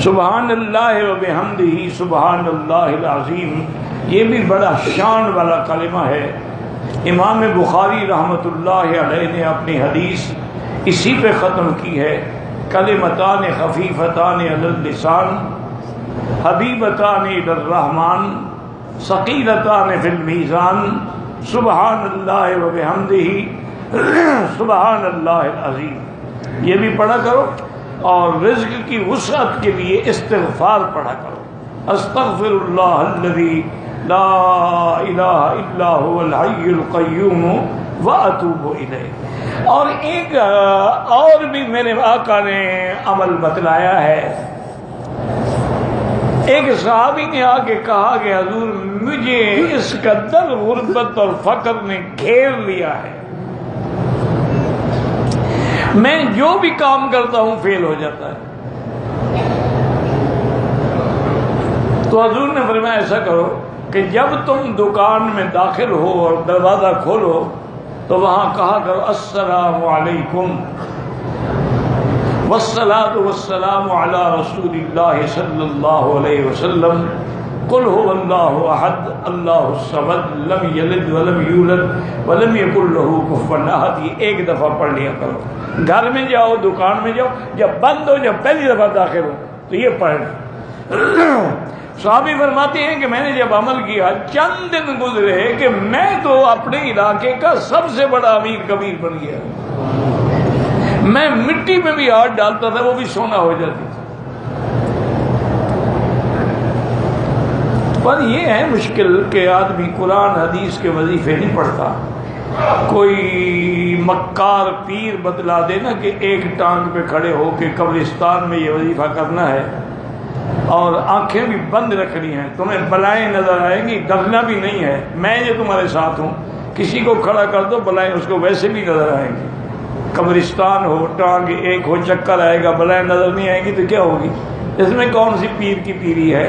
سبحان اللہ و بحمدہ سبحان اللہ العظیم، یہ بھی بڑا شان والا کلمہ ہے۔ امام بخاری رحمۃ اللہ علیہ نے اپنی حدیث اسی پہ ختم کی ہے، کلمتان خفیفتان علی اللسان حبیبتان الی الرحمن ثقیلتان فی المیزان سبحان اللہ و بحمدہ سبحان اللہ العظیم۔ یہ بھی پڑھا کرو، اور رزق کی وسعت کے لیے استغفار پڑھا کرو، استغفر اللہ الذی لا الہ الا هو الحی القیوم واتوب الیہ۔ اور ایک اور بھی میرے آقا نے عمل بتلایا ہے۔ ایک صحابی نے آ کے کہا کہ حضور مجھے اس قدر غربت اور فقر نے گھیر لیا ہے، میں جو بھی کام کرتا ہوں فیل ہو جاتا ہے۔ تو حضور نے فرمایا ایسا کرو کہ جب تم دکان میں داخل ہو اور دروازہ کھولو تو وہاں کہا کرو السلام علیکم والصلاۃ والسلام علی رسول اللہ صلی اللہ علیہ وسلم، قل هو اللہ احد اللہ الصمد لم یلد ولم یولد ولم یکن له کفوا احد۔ یہ ایک دفعہ پڑھ لیا کرو، گھر میں جاؤ، دکان میں جاؤ، جب بند ہو، جب پہلی دفعہ داخل ہو تو یہ پڑھ لیں۔ صحابی فرماتے ہیں کہ میں نے جب عمل کیا، چند دن گزرے کہ میں تو اپنے علاقے کا سب سے بڑا امیر کبیر بن گیا، میں مٹی میں بھی ہاتھ ڈالتا تھا وہ بھی سونا ہو جاتی تھی۔ پر یہ ہے مشکل کہ آدمی قرآن حدیث کے وظیفے نہیں پڑھتا۔ کوئی مکار پیر بتلا دے نا کہ ایک ٹانگ پہ کھڑے ہو کے قبرستان میں یہ وظیفہ کرنا ہے اور آنکھیں بھی بند رکھنی ہیں، تمہیں بلائیں نظر آئیں گی، ڈرنا بھی نہیں ہے، میں جو تمہارے ساتھ ہوں، کسی کو کھڑا کر دو بلائیں اس کو ویسے بھی نظر آئیں گی۔ قبرستان ہو، ٹانگ ایک ہو، چکر آئے گا، بلائیں نظر نہیں آئیں گی تو کیا ہوگی؟ اس میں کون سی پیر کی پیری ہے؟